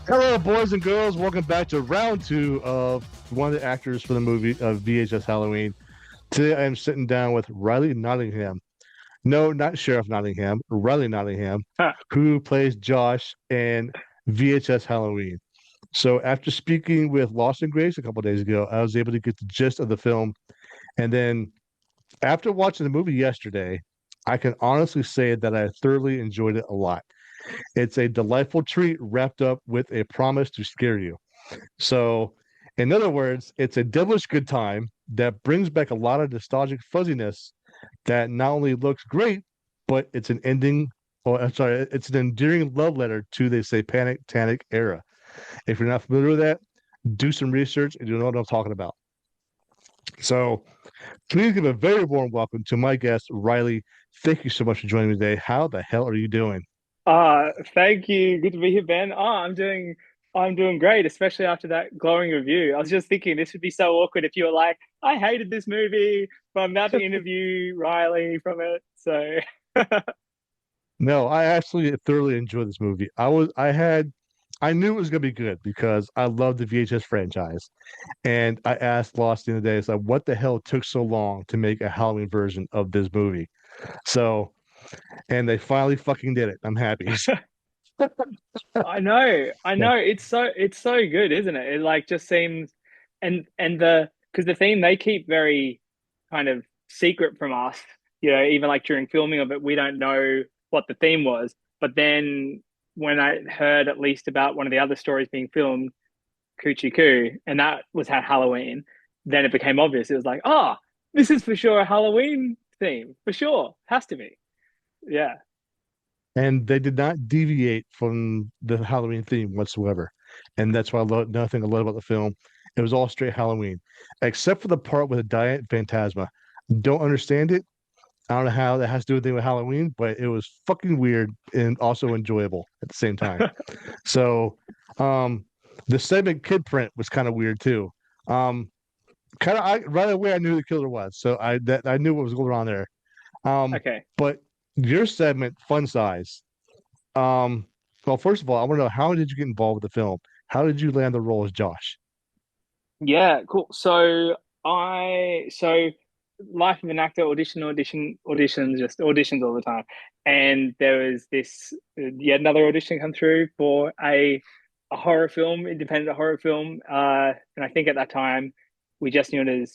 Hello, boys and girls. Welcome back to round two of one of the actors for the movie of VHS Halloween. Today, I am sitting down with Riley Nottingham. No, not Sheriff Nottingham, Riley Nottingham, Huh. who plays Josh in VHS Halloween. So, after speaking with Lost and Grace a couple days ago, I was able to get the gist of the film. And then, after watching the movie yesterday, I can honestly say that I thoroughly enjoyed it a lot. It's a delightful treat wrapped up with a promise to scare you. So, in other words, it's a devilish good time that brings back a lot of nostalgic fuzziness that not only looks great, but it's an ending, or I'm sorry, it's an endearing love letter to the Satanic Panic era. If you're not familiar with that, do some research and you'll know what I'm talking about. So, please give a very warm welcome to my guest, Riley. Thank you so much for joining me today. How the hell are you doing? Thank you. Good to be here, Ben. I'm doing great, especially after that glowing review. I was just thinking this would be so awkward if you were like, I hated this movie, but I'm about to interview Riley from it. So, No, I actually thoroughly enjoyed this movie. I knew it was gonna be good because I love the VHS franchise. And I asked Lost the other day, it's like, what the hell took so long to make a Halloween version of this movie? So, and they finally fucking did it. I'm happy. I know. It's so good, isn't it? It like just seems, and the because the theme they keep very kind of secret from us. Even like during filming of it, we don't know what the theme was. But then when I heard at least about one of the other stories being filmed, Coochie Coo, and that was at Halloween, then it became obvious. It was like, oh, this is for sure a Halloween theme, for sure. Has to be. Yeah. And they did not deviate from the Halloween theme whatsoever. And that's why I love another thing I love about the film. It was all straight Halloween, except for the part with the Diet Phantasma. Don't understand it. I don't know how that has to do with anything with Halloween, but it was fucking weird and also enjoyable at the same time. So, um, the segment kid print was kind of weird too. Um, kind of I right away I knew who the killer was, so I knew what was going on there. Okay. But your segment, fun size. Um, well, first of all, I want to know, how did you get involved with the film? How did you land the role as Josh? Yeah, cool. So life of an actor auditions, just auditions all the time. And there was this yet another audition come through for a horror film, independent horror film. And I think at that time we just knew it as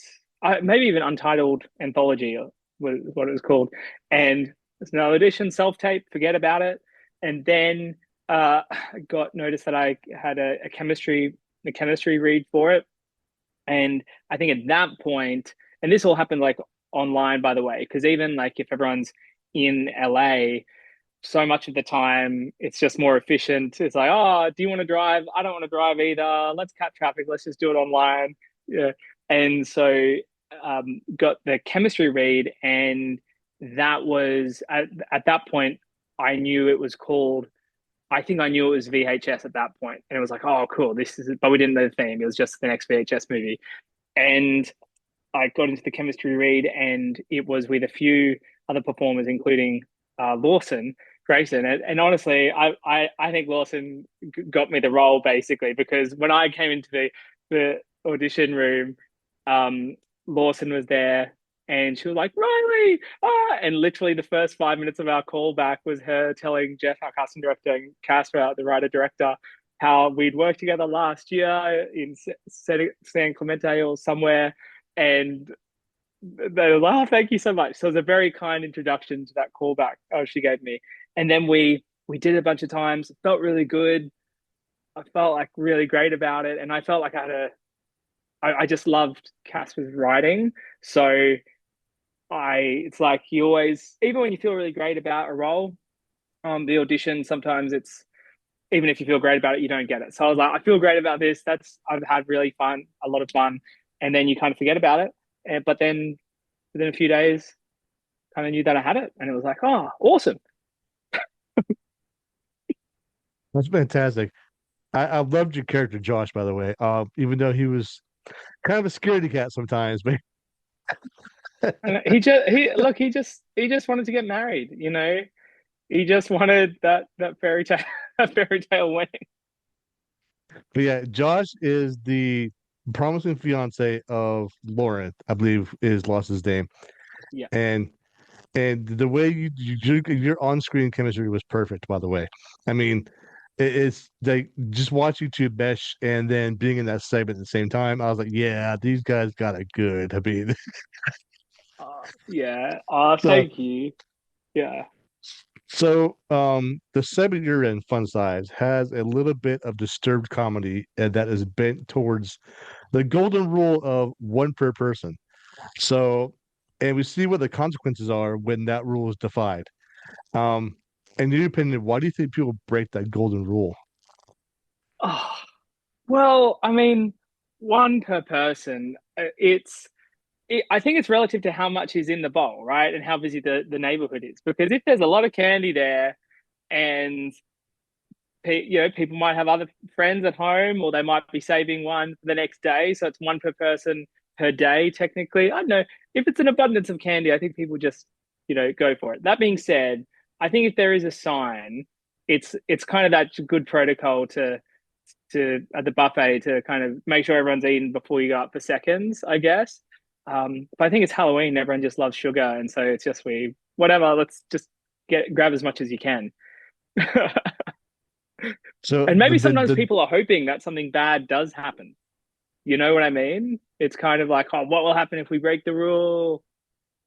maybe even Untitled Anthology or what it was called. And there's no audition, self-tape, forget about it. And then I got noticed that I had a chemistry read for it, and I think at that point, and this all happened like online, by the way, because even like if everyone's in LA, so much of the time it's just more efficient. It's like, oh, do you want to drive? I don't want to drive either. Let's cut traffic. Let's just do it online. Yeah. And so got the chemistry read, and that was at that point, I knew it was called I think I knew it was VHS at that point, and it was like, oh, cool, this is. But we didn't know the theme; it was just the next VHS movie. And I got into the chemistry read, and it was with a few other performers, including Lawson Grayson. And honestly, I think Lawson got me the role basically because when I came into the audition room, um, Lawson was there. And she was like, Riley, ah! And literally the first 5 minutes of our call back was her telling Jeff, our casting director, and Casper, the writer director, how we'd worked together last year in San Clemente or somewhere, and they were like, "Oh, thank you so much." So it was a very kind introduction to that callback she gave me, and then we did it a bunch of times. It felt really good. I felt like really great about it, and I felt like I just loved Casper's writing. So it's like you always, even when you feel really great about a role, the audition sometimes it's even if you feel great about it, you don't get it. So I was like, I feel great about this. I've had really fun, a lot of fun, and then you kind of forget about it. But then within a few days, kind of knew that I had it, and it was like, oh, awesome. That's fantastic. I loved your character, Josh, by the way. Even though he was kind of a scaredy cat sometimes, but And he just wanted to get married. He just wanted that fairy tale that fairy tale wedding. But yeah, Josh is the promising fiance of Lauren, I believe is lost his name. Yeah. And the way your on-screen chemistry was perfect, by the way. I mean, it's like just watching you two mesh and then being in that segment at the same time. I was like, yeah, these guys got it good. I mean, Yeah. Oh, so thank you. Yeah. the segment you're in, Fun Size, has a little bit of disturbed comedy and that is bent towards the golden rule of one per person. So, and we see what the consequences are when that rule is defied. Um, in your opinion, why do you think people break that golden rule? Oh, well, I mean, one per person. I think it's relative to how much is in the bowl, right? And how busy the neighborhood is. Because if there's a lot of candy there and people might have other friends at home, or they might be saving one for the next day. So it's one per person per day, technically. I don't know. If it's an abundance of candy, I think people just, go for it. That being said, I think if there is a sign, it's kind of that good protocol to at the buffet to kind of make sure everyone's eaten before you go up for seconds, I guess. But I think it's Halloween, everyone just loves sugar, and so it's just we whatever, let's just get grab as much as you can. So And maybe sometimes people are hoping that something bad does happen. You know what I mean? It's kind of like, oh, what will happen if we break the rule?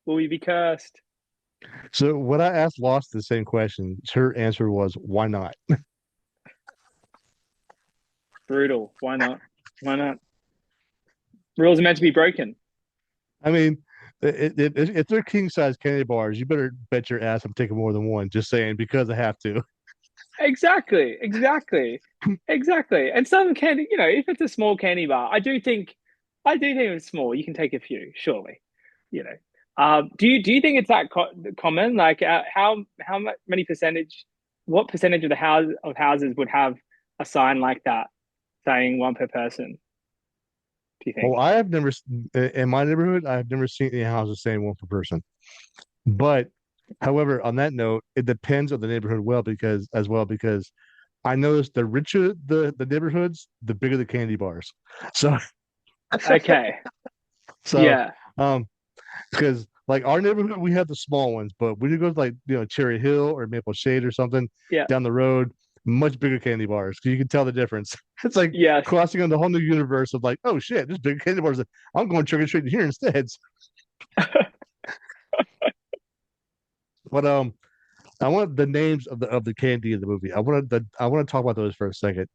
Will we be cursed? so when I asked Lost the same question, her answer was, "Why not?" Brutal. Why not? Why not? Rules are meant to be broken. I mean, if they're king size candy bars, you better bet your ass I'm taking more than one. Just saying because I have to. Exactly. Exactly. Exactly. And some candy, if it's a small candy bar, I do think it's small. You can take a few, surely. You know. Do you think it's that common? Like, how many percentage? What percentage of the houses would have a sign like that saying one per person? Do you Well, think? I have never in my neighborhood, I've never seen any houses saying one per person. But, however, on that note, it depends on the neighborhood because I noticed the richer the neighborhoods, the bigger the candy bars. So Okay. so Yeah. um because like our neighborhood, we have the small ones, but when you go to like Cherry Hill or Maple Shade or something Yeah. down the road, much bigger candy bars. You can tell the difference. It's like Yes. crossing on the whole new universe of like, oh shit, there's big candy bars. I'm going trick or treating here instead. But I want the names of the candy in the movie. I want to talk about those for a second.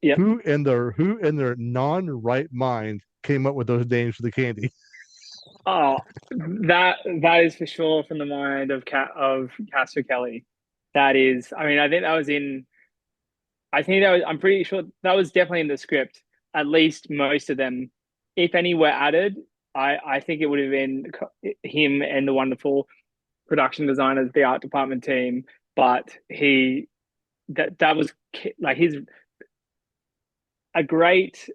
Yep. Who in their non-right mind came up with those names for the candy? Oh, that is for sure from the mind of Castor Kelly. That is, I mean, I think that was in. I think that was. I'm pretty sure that was definitely in the script. At least most of them, if any, were added. I think it would have been him and the wonderful production designers, the art department team. But that was like his a great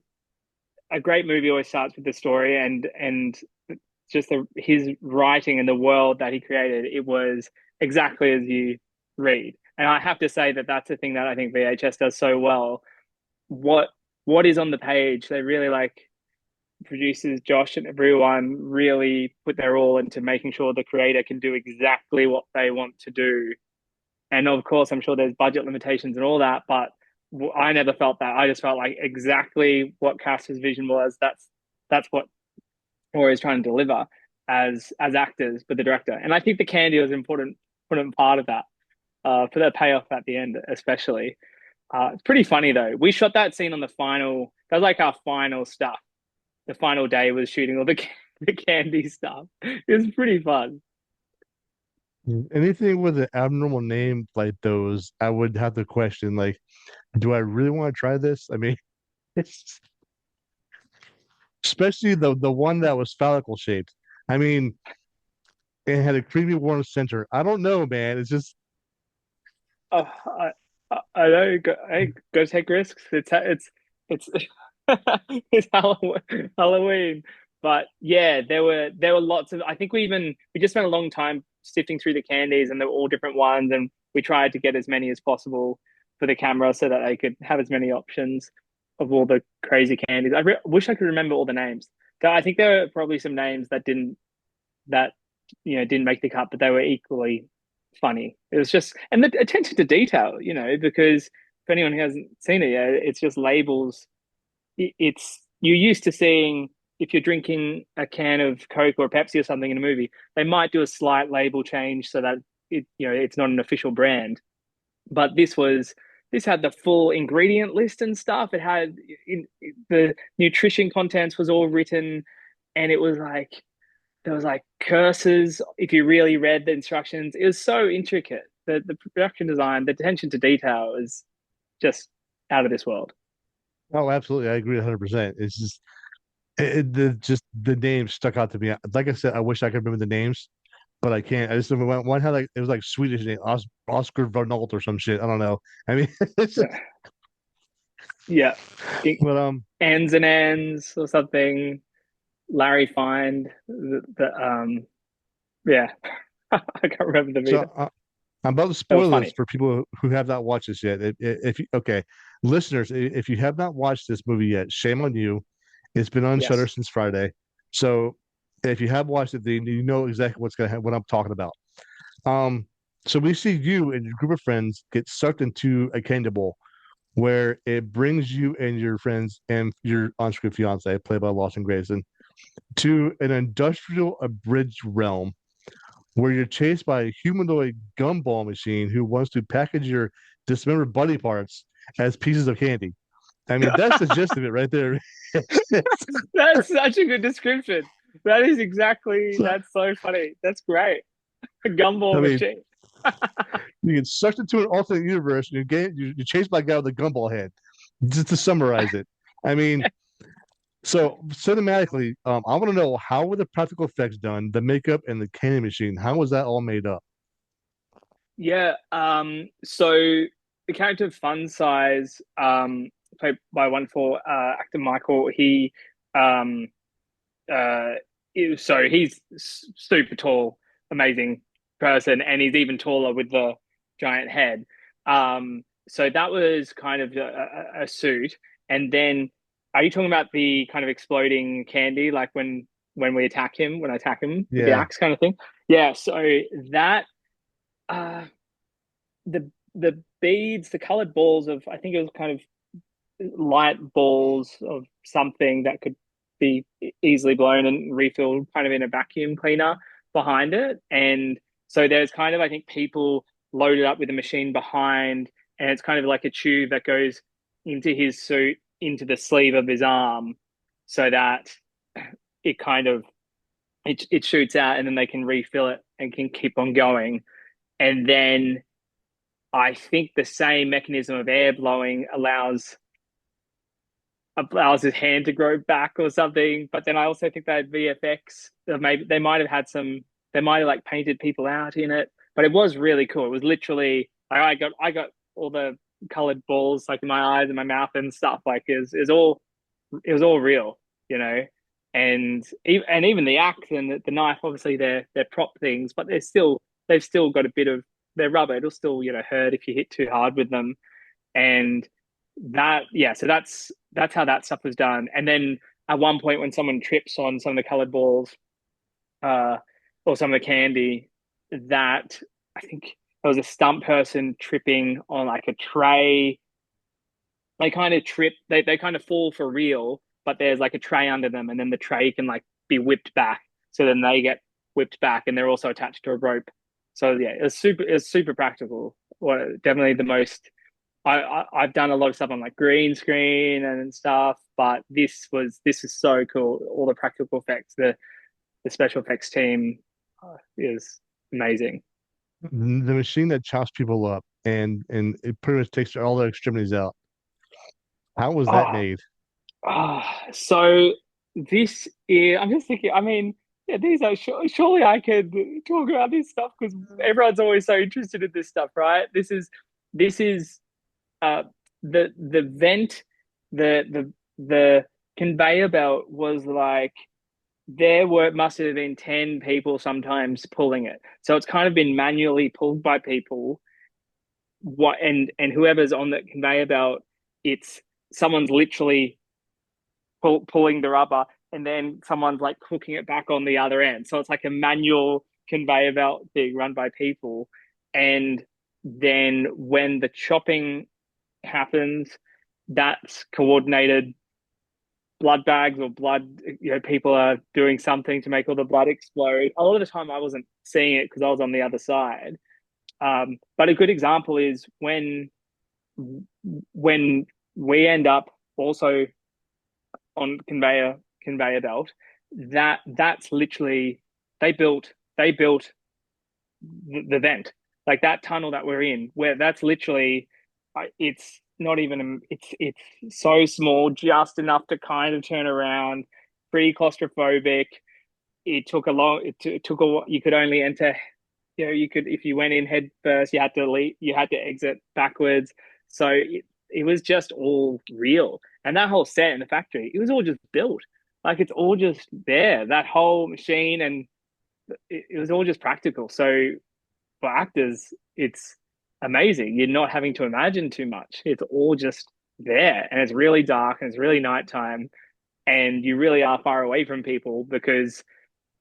a great movie always starts with the story and just his writing and the world that he created. It was exactly as you read, and I have to say that that's the thing that I think VHS does so well. What what is on the page? They really like producers, Josh and everyone really put their all into making sure the creator can do exactly what they want to do. And of course, I'm sure there's budget limitations and all that, but I never felt that. I just felt like exactly what Casper's vision was. That's what Tori is trying to deliver as actors, but the director. And I think the candy was an important part of that for the payoff at the end, especially. It's pretty funny though. We shot that scene on the final. That was like our final stuff. The final day was shooting all the the candy stuff. It was pretty fun. Anything with an abnormal name like those, I would have to question, like, do I really want to try this? I mean, it's especially the one that was phallical shaped. I mean, it had a creepy warm center. I don't know, man. It's just Oh, I know. Go take risks. It's it's Halloween, but yeah, there were lots of. I think we just spent a long time sifting through the candies, and they were all different ones, and we tried to get as many as possible for the camera so that they could have as many options. of all the crazy candies. Wish I could remember all the names. I think there are probably some names that didn't make the cut, but they were equally funny. It was just, and the attention to detail, because if anyone who hasn't seen it yet, it's just labels. It's you're used to seeing if you're drinking a can of Coke or Pepsi or something in a movie, they might do a slight label change so that it's not an official brand. But this had the full ingredient list and stuff. It had the nutrition contents was all written, and it was like there was like curses if you really read the instructions. It was so intricate. The production design, the attention to detail is just out of this world. Oh, absolutely. I agree 100%. It's just the names stuck out to me. Like I said, I wish I could remember the names, but I can't. I just remember one had like it was like Swedish name, Oscar Varnolt or some shit. I don't know. I mean, it's just, Yeah, yeah. but Ends and ends or something. Larry Find. Yeah, I can't remember them so either. I'm about to That was spoil this funny. for people who have not watched this yet. If you, okay, listeners, if you have not watched this movie yet, shame on you. It's been on Shutter Yes. since Friday. So if you have watched it, then you know exactly what's gonna happen, what I'm talking about. Um, so we see you and your group of friends get sucked into a candy bowl where it brings you and your friends and your on-screen fiance, played by Lawson Grayson, to an industrial abridged realm where you're chased by a humanoid gumball machine who wants to package your dismembered body parts as pieces of candy. I mean, that's the gist of it right there. That's such a good description. That is exactly, So, that's so funny. That's great. A I gumball mean, machine. you get sucked into an alternate universe and you're chased by a guy with a gumball head. Just to summarize it, I mean, so cinematically, I want to know how were the practical effects done, the makeup and the candy machine. How was that all made up? Yeah. So the character of Fun Size, played by wonderful actor Michael, um, uh, so he's super tall, amazing person, and he's even taller with the giant head. So that was kind of a suit, and then are you talking about the kind of exploding candy, like when we attack him, when I attack him with the Yeah, axe kind of thing? Yeah. So that uh, the beads, the colored balls of, I think it was kind of light balls of something that could be easily blown and refilled kind of in a vacuum cleaner behind it. And so there's kind of, I think, people loaded up with a machine behind, and it's kind of like a tube that goes into his suit, into the sleeve of his arm, so that it kind of it shoots out and then they can refill it and can keep on going. And then I think the same mechanism of air blowing allows his hand to grow back or something. But then I also think that VFX, maybe they might have like painted people out in it, but it was really cool. It was literally I got all the colored balls like in my eyes and my mouth and stuff. Like it was all real, you know. And even the axe and the knife, obviously they're prop things, but they've still got a bit of they're rubber. It'll still hurt if you hit too hard with them. And so that's how that stuff was done. And then at one point when someone trips on some of the colored balls, uh or some of the candy, that I think there was a stunt person tripping on like a tray. They kind of trip, they kind of fall for real, but there's like a tray under them, and then the tray can like be whipped back, so then they get whipped back, and they're also attached to a rope. So yeah, it was super practical. Well, definitely the most. I've done a lot of stuff on like green screen and stuff, but this is so cool. All the practical effects, the special effects team is amazing. the machine that chops people up and it pretty much takes all their extremities out. How was that Oh, made? so this is. I'm just thinking. I mean, yeah, these are surely I could talk about this stuff because everyone's always so interested in this stuff, right? This is uh the vent, the conveyor belt was like there were must have been 10 people sometimes pulling it. So it's kind of been manually pulled by people. Whoever's on the conveyor belt, it's someone's literally pulling the rubber, and then someone's like hooking it back on the other end. So it's like a manual conveyor belt thing run by people. And then when the chopping happens, that's coordinated blood bags or blood, people are doing something to make all the blood explode. A lot of the time I wasn't seeing it because I was on the other side. But a good example is when we end up also on conveyor belt, that's literally they built the vent, like that tunnel that we're in, where that's literally it's not even it's so small, just enough to kind of turn around, pretty claustrophobic. It took a, you could only enter, you could, if you went in head first, you had to leave, you had to exit backwards. So it was just all real. And that whole set in the factory, it was all just built. Like it's all just there, that whole machine, and it was all just practical. So for actors, it's amazing. You're not having to imagine too much. It's all just there. And it's really dark and it's really nighttime. And you really are far away from people because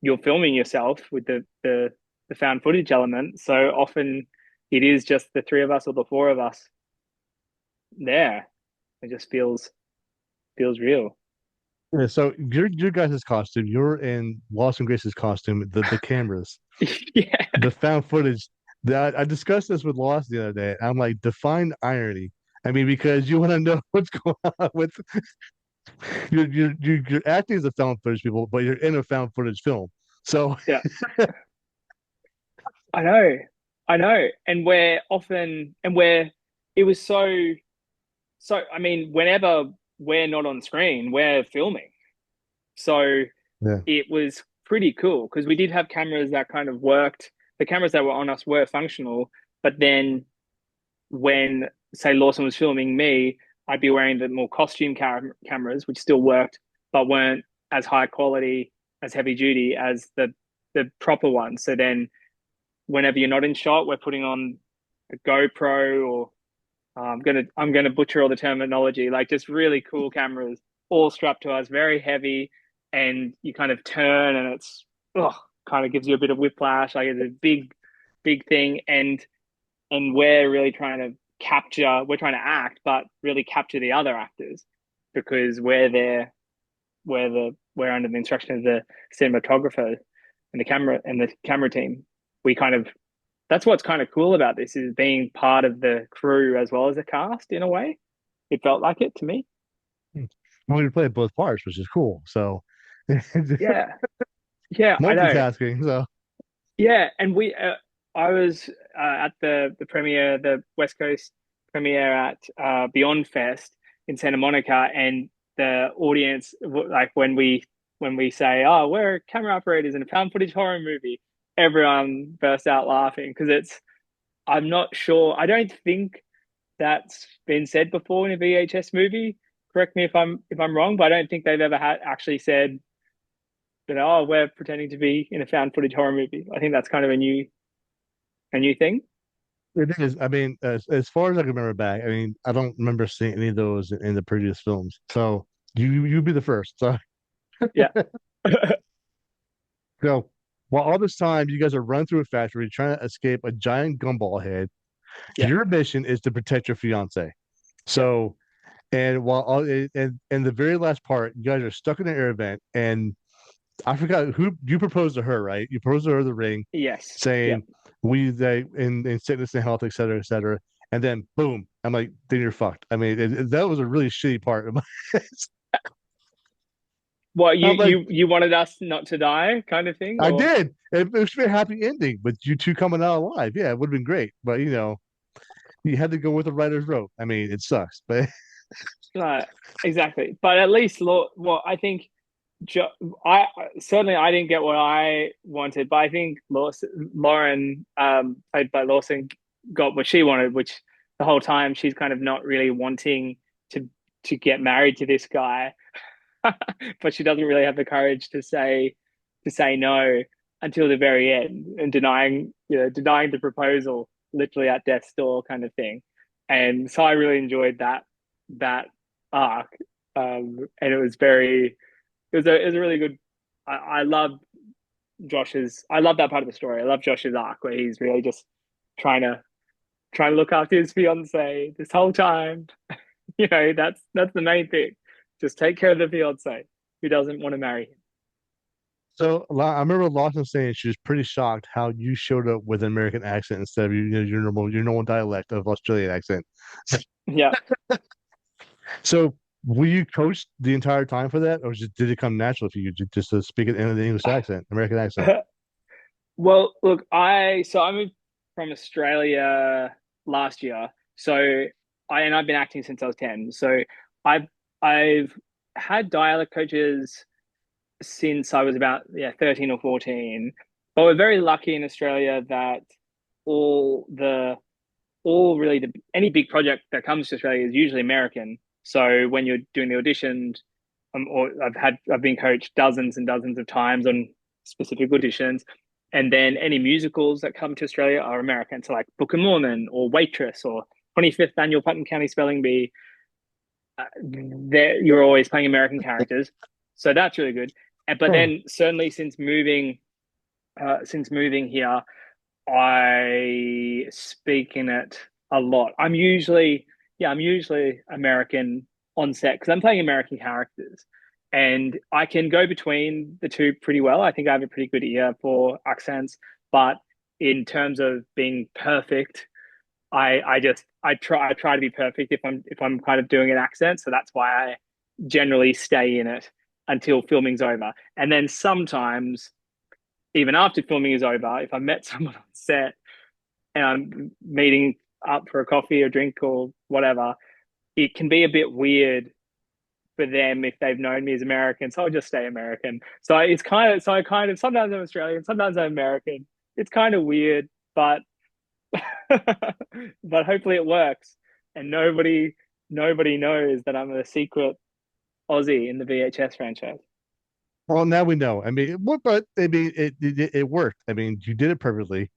you're filming yourself with the found footage element. So often it is just the three of us or the four of us there. It just feels real. Yeah, so your guys' costume, you're in Lawson Grace's costume, the cameras, Yeah. the found footage. That I discussed this with Lawson the other day. I'm like, define irony. I mean, because you want to know what's going on with you're acting as a found footage people, but you're in a found footage film. So Yeah. I know. I know. And we're often and we're it was so I mean, whenever we're not on screen, we're filming. So yeah, it was pretty cool because we did have cameras that kind of worked. The cameras that were on us were functional, but then when, say, Lawson was filming me, I'd be wearing the more costume cameras, which still worked, but weren't as high quality, as heavy duty as the proper ones. So then, whenever you're not in shot, we're putting on a GoPro, or I'm gonna butcher all the terminology, like just really cool cameras, all strapped to us, very heavy, and you kind of turn, and it's, oh, kind of gives you a bit of whiplash, like it's a big thing, and we're trying to act, but really capture the other actors because we're there, we're under the instruction of the cinematographer and the camera team. We kind of That's what's kind of cool about this, is being part of the crew as well as the cast in a way. It felt like it to me. well, you play both parts, which is cool. So Yeah, yeah, I know. multitasking. So Yeah, and I was at the premiere, the West Coast premiere at Beyond Fest in Santa Monica, and the audience, like when we say, "Oh, we're camera operators in a found footage horror movie," everyone burst out laughing because it's. I'm not sure. I don't think that's been said before in a VHS movie. Correct me if I'm wrong, but I don't think they've ever had actually said that, oh, we're pretending to be in a found footage horror movie. I think that's kind of a new thing. it is. I mean, as far as I can remember back, I mean, I don't remember seeing any of those in the previous films. So you be the first. So Yeah. so while all this time you guys are running through a factory trying to escape a giant gumball head, Yeah. your mission is to protect your fiance. Yeah. So and while all and the very last part, you guys are stuck in an air vent, and I forgot who you proposed to her, right? You proposed to her the ring, Yes. Yeah. saying we they in sickness and health, et cetera, et cetera. And then boom, I'm like, then you're fucked. I mean, that was a really shitty part of my. What, you I'm like, you you wanted us not to die, kind of thing, I or did. It should be a happy ending, but you two coming out alive. Yeah, it would have been great. But you had to go with the writer's rope. I mean, it sucks, but no? Exactly. But at least, well, I think jo I certainly I didn't get what I wanted, but I think Lauren, played by Lawson, got what she wanted, which the whole time she's kind of not really wanting to to get married to this guy, but she doesn't really have the courage to say no until the very end, and denying the proposal literally at death's door, kind of thing. And so I really enjoyed that arc, and it was a really good. I love I love that part of the story. I love Josh's arc where he's really just trying to trying to look after his fiance this whole time. That's the main thing. Just take care of the fiance who doesn't want to marry him. So I remember Lawson saying she was pretty shocked how you showed up with an American accent instead of your normal dialect of Australian accent. Yeah. So were you coached the entire time for that, or did it come natural to you just to speak it in the English accent, American accent? Well, look, I moved from Australia last year. So I've been acting since I was 10. So I've I've had dialect coaches since I was about 13 or 14. But we're very lucky in Australia that all the all really any big project that comes to Australia is usually American. So when you're doing the auditions, or I've been coached dozens and dozens of times on specific auditions, and then any musicals that come to Australia are American. So like Book of Mormon or Waitress or 25th Annual Putnam County Spelling Bee. There you're always playing American characters, so that's really good. But Oh, then certainly since moving here, I speak in it a lot. I'm usually American on set because I'm playing American characters, and I can go between the two pretty well. I think I have a pretty good ear for accents, but in terms of being perfect, I try to be perfect if I'm kind of doing an accent. So that's why I generally stay in it until filming's over, and then sometimes even after filming is over, if I met someone on set and I'm meeting up for a coffee or drink or whatever, it can be a bit weird for them if they've known me as American. So I'll just stay American. So I kind of sometimes I'm Australian, sometimes I'm American. It's kind of weird, but but hopefully it works. And nobody knows that I'm a secret Aussie in the VHS franchise. well, now we know. I mean, what? But I mean, it worked. I mean, you did it perfectly.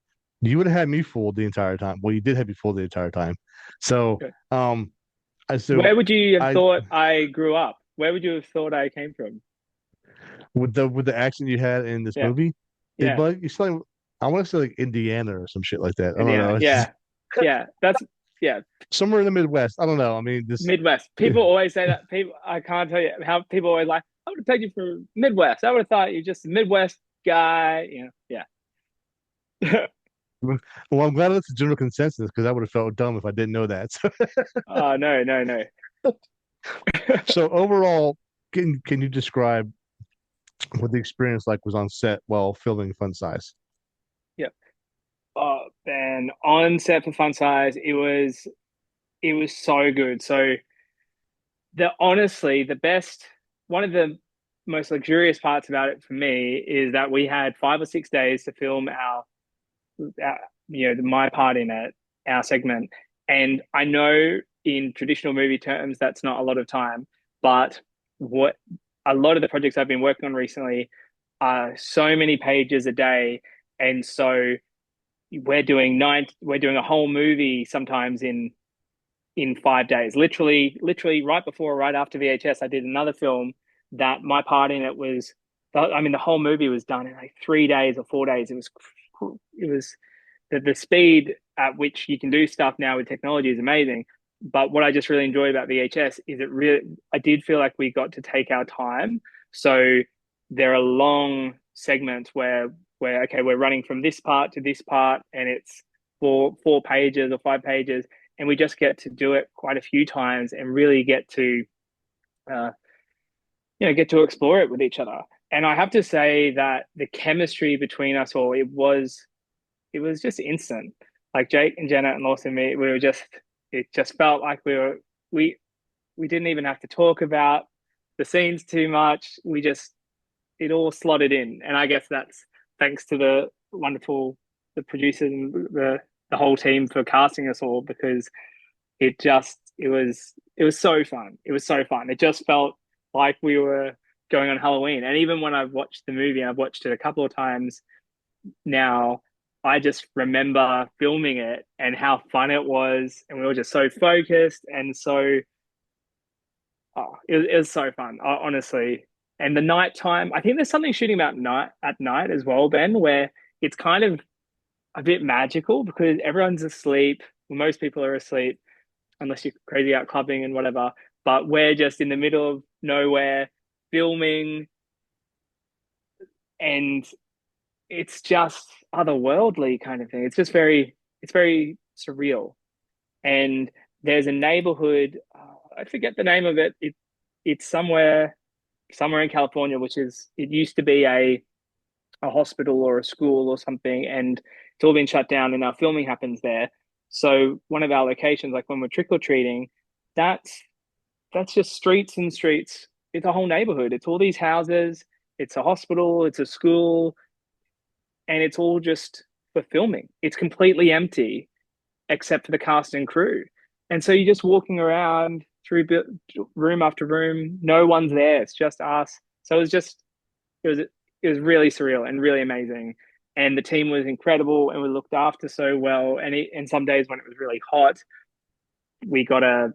You would have had me fooled the entire time. Well, you did have me fooled the entire time. So, I so Where would you have I thought I grew up? Where would you have thought I came from? with the accent you had in this Yeah, movie, yeah. but you still, I want to say like Indiana or some shit like that. I don't Indiana. know. It's just Yeah. Yeah. That's yeah. somewhere in the Midwest. I don't know. I mean, this. Midwest. People always say that. People I can't tell you how people always like, I would have taken you from Midwest. I would have thought you're just a Midwest guy, Yeah. Well, I'm glad that's the general consensus because I would have felt dumb if I didn't know that. Oh no, no, no. So overall, can you describe what the experience like was on set while filming Fun Size? Yeah. Oh man, on set for Fun Size, it was so good. So the honestly, the best one of the most luxurious parts about it for me is that we had 5 or 6 days to film our my part in it, our segment. And I know in traditional movie terms that's not a lot of time, but what a lot of the projects I've been working on recently are so many pages a day, and so we're doing a whole movie sometimes in 5 days. Literally right before or right after VHS, I did another film that my part in it was. I mean, the whole movie was done in like 3 days or 4 days. It was the speed at which you can do stuff now with technology is amazing. But what I just really enjoy about VHS is I did feel like we got to take our time. So there are long segments where okay, we're running from this part to this part, and it's four pages or 5 pages, and we just get to do it quite a few times and really uh, get to explore it with each other. And I have to say that the chemistry between us all, it was just instant. Like Jake and Jenna and Lawson and me, it just felt like we we didn't even have to talk about the scenes too much. It all slotted in, and I guess that's thanks to the producers and the whole team for casting us all because it was so fun. It was so fun. It just felt like we were going on Halloween. And even when I've watched the movie, I've watched it a couple of times now, I just remember filming it and how fun it was, and we were just so focused and so Oh, it was so fun, honestly. And the nighttime, I think there's something shooting about night at night as well, Ben, where it's kind of a bit magical because everyone's asleep. Well, most people are asleep, unless you're crazy out clubbing and whatever. But we're just in the middle of nowhere filming, and it's just otherworldly kind of thing. It's very surreal. And there's a neighborhood, I forget the name of it. It's somewhere in California, which is it used to be a hospital or a school or something, and it's all been shut down, and our filming happens there. So one of our locations, like when we're trick or treating, that's that's just streets and streets. It's a whole neighborhood. It's all these houses. It's a hospital. It's a school, and it's all just for filming. It's completely empty except for the cast and crew. And so you're just walking around through room after room. No one's there. It's just us. So it was it was really surreal and really amazing. And the team was incredible, and we looked after so well. And some days when it was really hot, we got a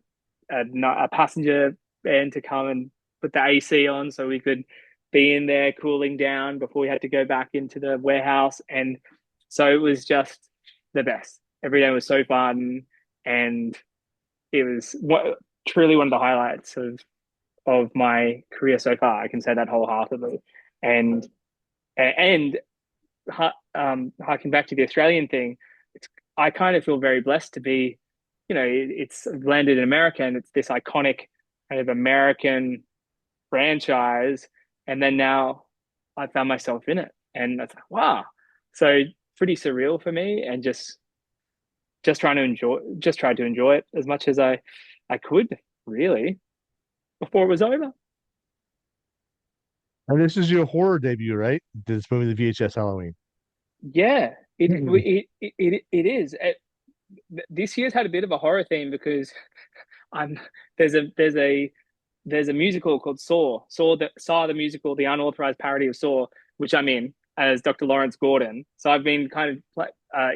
passenger van to come and put the AC on so we could be in there cooling down before we had to go back into the warehouse. And so it was just the best. Every day was so fun, and it was truly one of the highlights of my career so far. I can say that wholeheartedly. And and harking back to the Australian thing, I kind of feel very blessed to be, it's landed in America, and it's this iconic kind of American franchise, and then now I found myself in it, and that's like, wow. So pretty surreal for me, and just tried to enjoy it as much as I could, really, before it was over. And this is your horror debut, right? This movie, the VHS Halloween. Yeah, it is. This year's had a bit of a horror theme because I'm there's a there's a there's a musical called Saw the musical, the unauthorized parody of Saw, which I'm in as Dr. Lawrence Gordon. So I've been kind of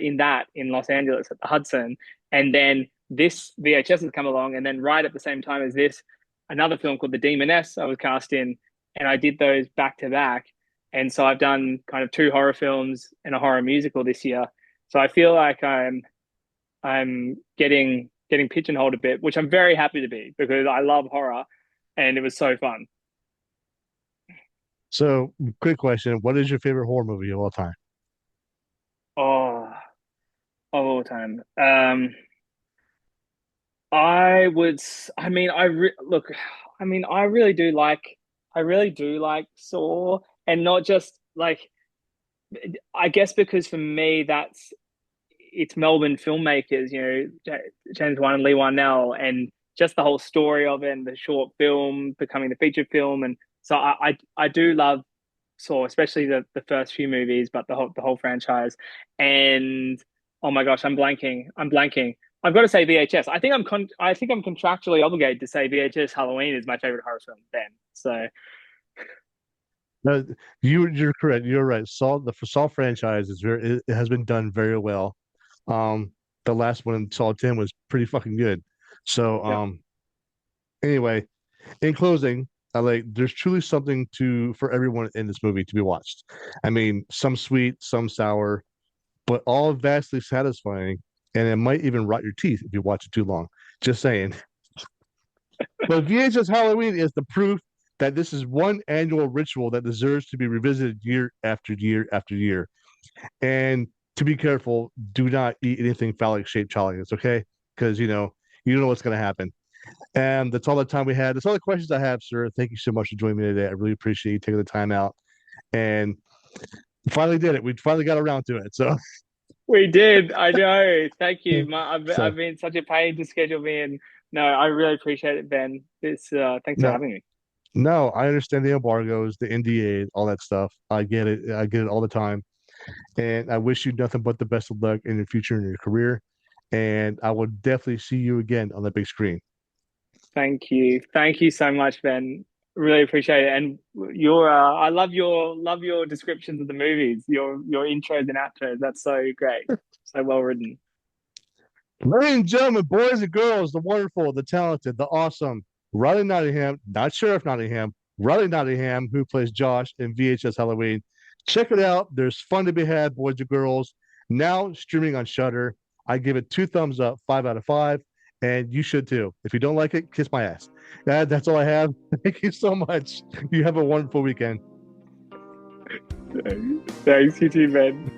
in that in Los Angeles at the Hudson, and then this VHS has come along, and then right at the same time as this, another film called The Demoness I was cast in, and I did those back to back, and so I've done kind of two horror films and a horror musical this year. So I feel like I'm getting pigeonholed a bit, which I'm very happy to be because I love horror, and it was so fun. So, quick question: what is your favorite horror movie of all time? Oh, of all time. I would. I mean, look. I mean, I really do like Saw, and not just like. I guess because for me, it's Melbourne filmmakers, James Wan and Lee Whannell, and just the whole story of it, and the short film becoming the feature film, and so I do love Saw, especially the first few movies, but the whole franchise. And oh my gosh, I'm blanking. I've got to say VHS. I think I'm contractually obligated to say VHS Halloween is my favorite horror film. Then, so No, you're correct. You're right. Saw franchise is it has been done very well. Um, the last one, Saw 10, was pretty fucking good. So, yeah, anyway, in closing, there's truly something to for everyone in this movie to be watched. I mean, some sweet, some sour, but all vastly satisfying, and it might even rot your teeth if you watch it too long. Just saying. But VHS Halloween is the proof that this is one annual ritual that deserves to be revisited year after year after year. And to be careful, do not eat anything phallic shaped chocolates, okay? Because you don't know what's going to happen. And that's all the time we had. That's all the questions I have, sir. Thank you so much for joining me today. I really appreciate you taking the time out. And we finally did it. We finally got around to it. So, we did. I know. Thank you. I've so been such a pain to schedule me, and no, I really appreciate it, Ben. Thanks for no, having me. no, I understand the embargoes, the NDA, all that stuff. I get it. I get it all the time. And I wish you nothing but the best of luck in your future in your career. And I will definitely see you again on the big screen. Thank you so much, Ben. Really appreciate it. And I love your descriptions of the movies, your intros and outros. That's so great, so well written. Ladies and gentlemen, boys and girls, the wonderful, the talented, the awesome Riley Nottingham, not Sheriff Nottingham, Riley Nottingham, who plays Josh in VHS Halloween. Check it out. There's fun to be had, boys and girls. Now streaming on Shudder. I give it 2 thumbs up, 5 out of 5, and you should too. If you don't like it, kiss my ass. That's all I have. Thank you so much. You have a wonderful weekend. Thanks, you too, man.